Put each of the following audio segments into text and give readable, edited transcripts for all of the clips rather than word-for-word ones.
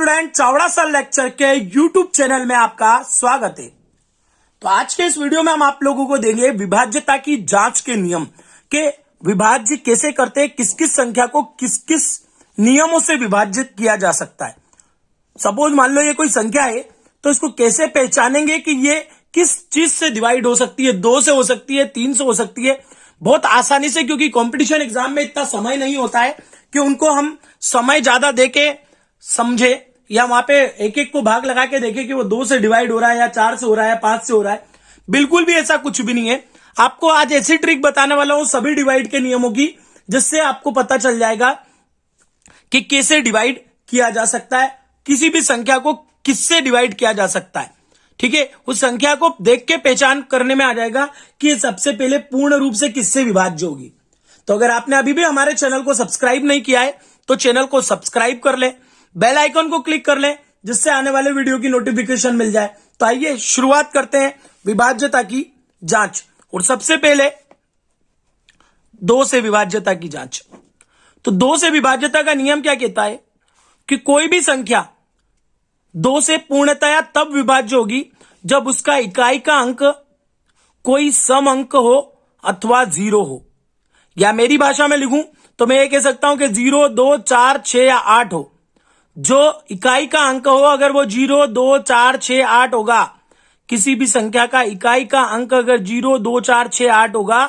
Student, Chavda sir lecture के YouTube channel में आपका स्वागत है। तो आज के इस वीडियो में हम आप लोगों को देंगे विभाज्यता की जांच के नियम के विभाज्य कैसे करते हैं, किस किस संख्या को किस किस नियमों से विभाजित किया जा सकता है। सपोज मान लो ये कोई संख्या है तो इसको कैसे पहचानेंगे कि ये किस चीज से डिवाइड हो सकती है, 2 से हो सकती है, 3 से हो सकती है। बहुत आसानी से, क्योंकि कंपटीशन एग्जाम में इतना समय नहीं होता है कि उनको हम समय ज्यादा देके समझे या वहां पे एक एक को भाग लगा के देखे कि वो 2 से डिवाइड हो रहा है या 4 से हो रहा है, 5 से हो रहा है। बिल्कुल भी ऐसा कुछ भी नहीं है। आपको आज ऐसी ट्रिक बताने वाला हूं सभी डिवाइड के नियमों की, जिससे आपको पता चल जाएगा कि कैसे डिवाइड किया जा सकता है, किसी भी संख्या को किससे डिवाइड किया जा सकता है। ठीक है, उस संख्या को देख के पहचान करने में आ जाएगा कि ये सबसे पहले पूर्ण रूप से किससे विभाज्य होगी। तो अगर आपने अभी भी हमारे चैनल को सब्सक्राइब नहीं किया है तो चैनल को सब्सक्राइब कर ले, बेल आइकन को क्लिक कर ले, जिससे आने वाले वीडियो की नोटिफिकेशन मिल जाए। तो आइए शुरुआत करते हैं विभाज्यता की जांच। और सबसे पहले 2 से विभाज्यता की जांच। तो 2 से विभाज्यता का नियम क्या कहता है कि कोई भी संख्या 2 से पूर्णतया तब विभाज्य होगी जब उसका इकाई का अंक कोई सम अंक हो अथवा 0 हो। या मेरी भाषा में लिखूं तो मैं ये कह सकता हूं कि 0, 2, 4, 6 या 8 हो। जो इकाई का अंक हो, अगर वो 0, 2, 4, 6, 8 होगा, किसी भी संख्या का इकाई का अंक अगर 0, 2, 4, 6, 8 होगा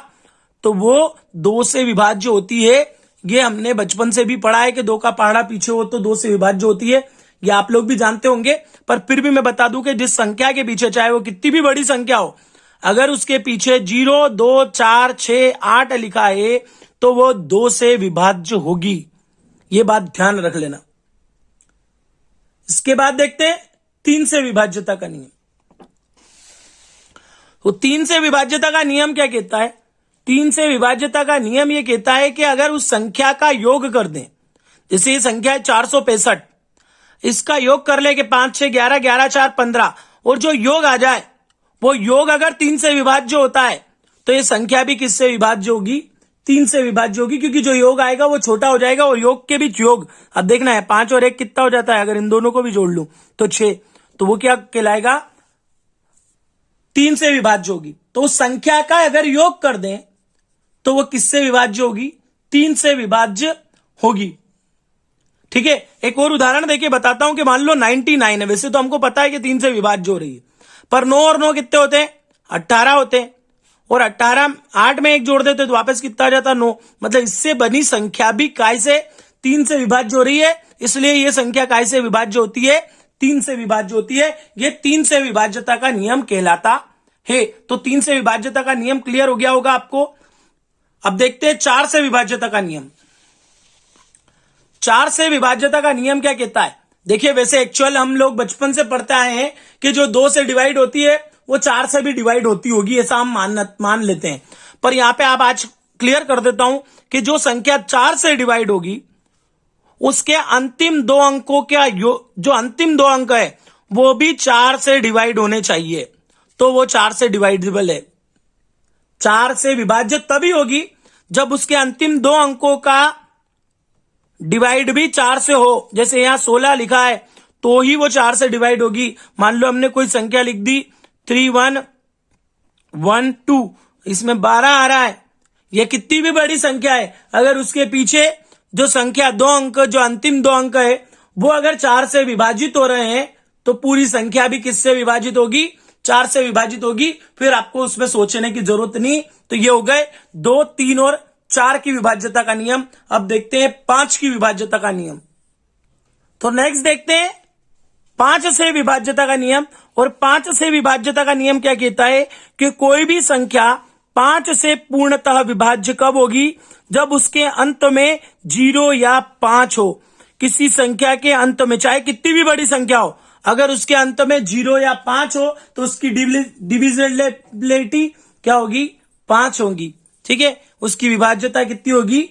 तो वो 2 से विभाज्य होती है। ये हमने बचपन से भी पढ़ा है कि 2 का पहाड़ा पीछे हो तो 2 से विभाज्य होती है। ये आप लोग भी जानते होंगे, पर फिर भी मैं बता दूं कि जिस संख्या के पीछे, चाहे वो कितनी भी बड़ी संख्या हो, अगर उसके पीछे 0, 2, 4, 6, 8 लिखा है तो वो 2 से विभाज्य होगी। ये बात ध्यान रख लेना। इसके बाद देखते हैं 3 से विभाज्यता का नियम। तो 3 से विभाज्यता का नियम क्या कहता है? 3 से विभाज्यता का नियम यह कहता है कि अगर उस संख्या का योग कर दें, जैसे ये संख्या है 465, इसका योग कर ले कि 5, 6, 11, 11, 4, 15, और जो योग आ जाए वो योग अगर 3 से विभाज्य होता है तो ये संख्या भी किससे विभाज्य होगी? 3 से विभाज्य होगी, क्योंकि जो योग आएगा वो छोटा हो जाएगा। और योग के बीच योग, अब देखना है 5 और 1 कितना हो जाता है, अगर इन दोनों को भी जोड़ लूं तो 6, तो वो क्या कहलाएगा? 3 से विभाज्य होगी। तो उस संख्या का अगर योग कर दें तो वो किससे विभाज्य होगी? 3 से विभाज्य होगी। ठीक है, एक और उदाहरण देके बताता हूं कि मान लो 99 है। वैसे तो हमको पता है कि 3 से विभाज्य हो रही है, पर 9 और 9 कितने होते हैं? 18 होते हैं। और 18 8 में 1 जोड़ देते तो वापस कितना आ जाता? 9। मतलब इससे बनी संख्या भी काय से 3 से विभाज्य हो रही है, इसलिए यह संख्या काय से विभाज्य होती है? 3 से विभाज्य होती है। यह 3 से विभाज्यता का नियम कहलाता है। तो 3 से विभाज्यता का नियम क्लियर हो गया होगा आपको। अब देखते हैं 4 से विभाज्यता का नियम। 4 से विभाज्यता का नियम क्या कहता है? देखिए, वैसे एक्चुअल हम लोग बचपन से पढ़ते आए हैं कि जो 2 से डिवाइड होती है वो 4 से भी डिवाइड होती होगी, ऐसा हम मान लेते हैं। पर यहां पे आप आज क्लियर कर देता हूं कि जो संख्या 4 से डिवाइड होगी उसके अंतिम 2 अंकों का जो अंतिम 2 अंक है वो भी 4 से डिवाइड होने चाहिए, तो वो 4 से डिवाइडेबल है। 4 से विभाज्य तभी होगी जब उसके अंतिम 2 अंकों का डिवाइड भी 4 से हो। जैसे यहां 16 लिखा है तो ही वो 4 से डिवाइड होगी। मान लो हमने कोई संख्या लिख दी 3112, इसमें 12 आ रहा है। यह कितनी भी बड़ी संख्या है, अगर उसके पीछे जो संख्या 2 अंक, जो अंतिम 2 अंक है, वो अगर 4 से विभाजित हो रहे हैं तो पूरी संख्या भी किससे विभाजित होगी? 4 से विभाजित होगी। फिर आपको उसमें सोचने की जरूरत नहीं। तो ये हो गए 2, 3 और 4 की विभाज्यता का नियम। अब देखते हैं 5 की विभाज्यता का नियम। तो नेक्स्ट देखते हैं 5 से विभाज्यता का नियम। और 5 से विभाज्यता का नियम क्या कहता है कि कोई भी संख्या 5 से पूर्णतः विभाज्य कब होगी? जब उसके अंत में 0 या 5 हो। किसी संख्या के अंत में, चाहे कितनी भी बड़ी संख्या हो, अगर उसके अंत में 0 या 5 हो तो उसकी डिविजिबिलिटी क्या होगी? 5 होगी। ठीक है, उसकी विभाज्यता कितनी होगी?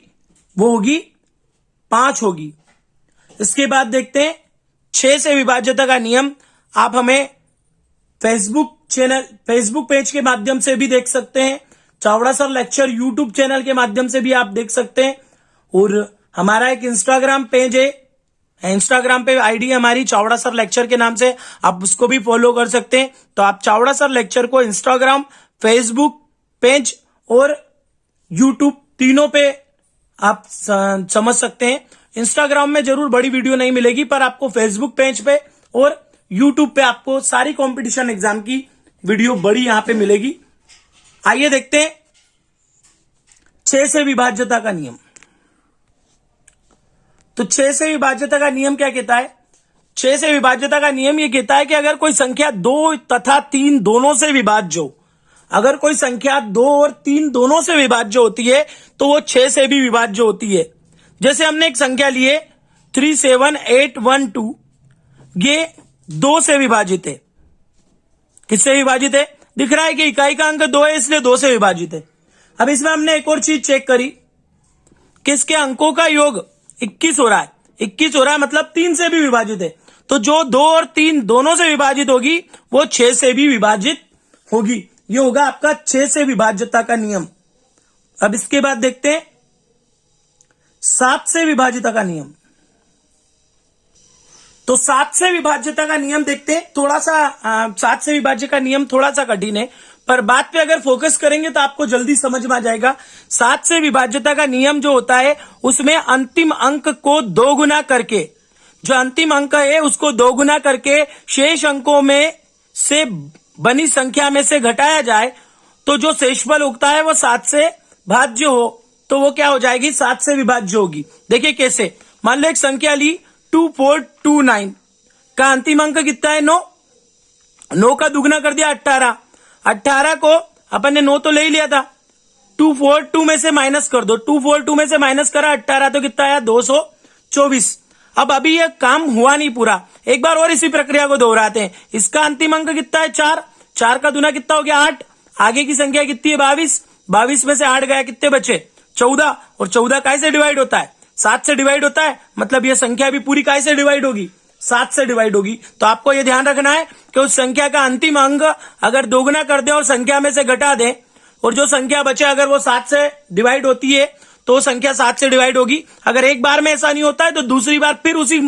वो होगी 5 होगी। इसके बाद देखते हैं 6 से विभाज्यता का नियम। आप हमें फेसबुक पेज के माध्यम से भी देख सकते हैं, Chavda sir lecture YouTube channel के माध्यम से भी आप देख सकते हैं, और हमारा एक इंस्टाग्राम पेज है इंस्टाग्राम पे आईडी हमारी चावड़ा सर लेक्चर के नाम से, आप उसको भी फॉलो कर सकते हैं। तो आप चावड़ा सर लेक्चर को इंस्टाग्राम, फेसबुक पेज और यूट्यूब तीनों पे आप समझ सकते हैं। इंस्टाग्राम में जरूर बड़ी वीडियो नहीं मिलेगी, पर आपको फेसबुक पेज पे और यूट्यूब पे आपको सारी कंपटीशन एग्जाम की वीडियो बड़ी यहां पे मिलेगी। आइए देखते हैं 6 से विभाज्यता का नियम। तो 6 से विभाज्यता का नियम क्या कहता है? 6 से विभाज्यता का नियम यह कहता है कि अगर कोई संख्या 2 तथा 3 दोनों से विभाज्य हो, अगर कोई संख्या 2 और 3 दोनों से विभाज्य होती है तो वो 6 से भी विभाज्य होती है। जैसे हमने एक संख्या ली है 37812, ये 2 से विभाजित है। किससे विभाजित है? दिख रहा है कि इकाई का अंक 2 है, इसलिए 2 से विभाजित है। अब इसमें हमने एक और चीज चेक करी कि इसके अंकों का योग 21 हो रहा है। 21 हो रहा है मतलब 3 से भी विभाजित है। तो जो 2 और 3 दोनों से विभाजित होगी वो 6 से भी विभाजित होगी। ये होगा आपका 6 से विभाज्यता का नियम। अब इसके बाद देखते हैं 7 से विभाज्यता का नियम। तो 7 से विभाज्यता का नियम देखते हैं। थोड़ा सा 7 से विभाज्य का नियम थोड़ा सा कठिन है, पर बात पे अगर फोकस करेंगे तो आपको जल्दी समझ में आ जाएगा। 7 से विभाज्यता का नियम जो होता है उसमें अंतिम अंक को 2 गुना करके, जो अंतिम अंक है उसको 2 गुना करके शेष अंकों में से बनी संख्या में से घटाया जाए तो जो शेषफल उगता है वो 7 से भाज्य हो तो वो क्या हो जाएगी? 7 से विभाज्य होगी। देखिए कैसे, मान लो एक संख्या ली 2429 का अंतिम अंक कितना है? 9। 9 का दुगना कर दिया 18। 18 को अपन ने 9 तो ले ही लिया था, 242 में से माइनस कर दो। 242 में से माइनस करा 18 तो कितना आया? 224। अब अभी यह काम हुआ नहीं पूरा, एक बार और इसी प्रक्रिया को दोहराते हैं। इसका अंतिम अंक कितना है? 4। 4 का दुना कितना हो गया? 8। आगे की संख्या कितनी है? 22। 22 में से 8 गया, कितने बचे? 14। और 14 काय से डिवाइड होता है? 7 से डिवाइड होता है। मतलब यह संख्या भी पूरी काय से डिवाइड होगी? 7 से डिवाइड होगी। तो आपको यह ध्यान रखना है कि उस संख्या का अंतिम अंक अगर दोगुना कर दे और संख्या में से घटा दे, और जो संख्या बचे अगर वो 7 से डिवाइड होती है तो संख्या 7 से डिवाइड होगी। अगर एक बार में ऐसा नहीं होता है तो दूसरी बार फिर उसी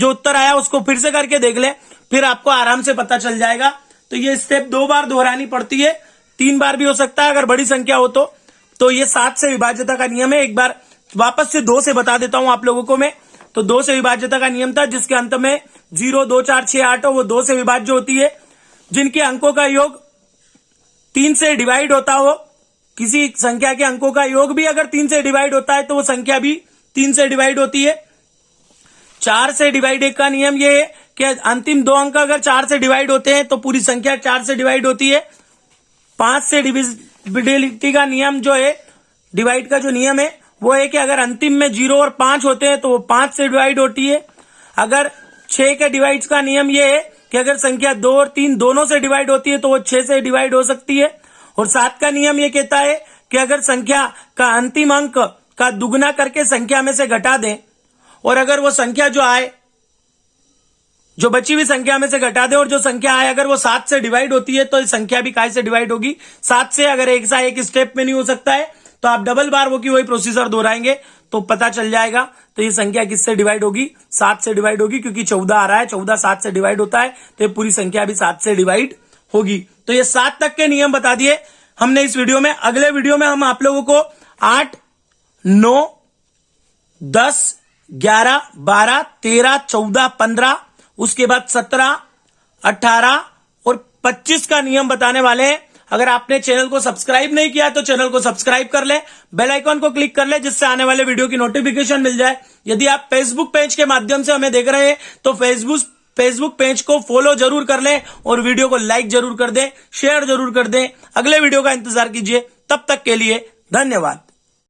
जो उत्तर आया उसको फिर से करके देख ले, फिर आपको आराम से पता चल जाएगा। तो ये स्टेप 2 बार दोहरानी पड़ती है, 3 बार भी हो सकता है अगर बड़ी संख्या हो तो ये 7 से विभाज्यता का नियम है। एक बार वापस से 2 से बता देता हूं आप लोगों को मैं। तो 2 से विभाज्यता का नियम था जिसके अंत में 0, 2, 4, 6, 8 हो, वो 2 से विभाज्य होती है। जिनके अंकों का योग 3 से डिवाइड होता हो, किसी संख्या के अंकों का योग भी अगर 3 से डिवाइड होता है तो वो संख्या भी 3 से डिवाइड होती है। 4 से डिवाइड का नियम ये है कि अंतिम 2 अंक अगर 4 से डिवाइड होते हैं तो पूरी संख्या 4 से डिवाइड होती है। 5 से डिविजिबिलिटी का नियम जो है, डिवाइड का जो नियम है वो है कि अगर अंतिम में 0 और 5 होते हैं तो वो 5 से डिवाइड होती है। अगर 6 के डिवाइड का नियम ये है कि अगर संख्या 2 और 3 दोनों से डिवाइड होती है तो वो 6 से डिवाइड हो सकती है। और 7 का नियम ये कहता है कि अगर संख्या का अंतिम अंक का दुगना करके संख्या में से घटा दें, और अगर वो संख्या जो आए, जो बची हुई संख्या में से घटा दे और जो संख्या आए अगर वो 7 से डिवाइड होती है तो संख्या भी काय से डिवाइड होगी? 7 से। अगर एक साथ एक स्टेप में नहीं हो सकता है तो आप डबल बार वो की वही प्रोसीजर दोहराएंगे तो पता चल जाएगा। तो ये संख्या किससे डिवाइड होगी? 7 से डिवाइड होगी, क्योंकि 14 आ रहा है, 14 7 से डिवाइड होता है तो ये पूरी संख्या भी 7 से डिवाइड होगी। तो ये 7 तक के नियम बता दिए हमने इस वीडियो में। अगले वीडियो में हम आप लोगों को 8, 9, 10, 11, 12, 13, 14, 15, उसके बाद 17, 18 और 25 का नियम बताने वाले हैं। अगर आपने चैनल को सब्सक्राइब नहीं किया तो चैनल को सब्सक्राइब कर ले, बेल आइकॉन को क्लिक कर ले जिससे आने वाले वीडियो की नोटिफिकेशन मिल जाए। यदि आप फेसबुक पेज के माध्यम से हमें देख रहे हैं तो फेसबुक पेज को फॉलो जरूर कर लें और वीडियो को लाइक जरूर कर दें, शेयर जरूर कर दें। अगले वीडियो का इंतजार कीजिए, तब तक के लिए धन्यवाद।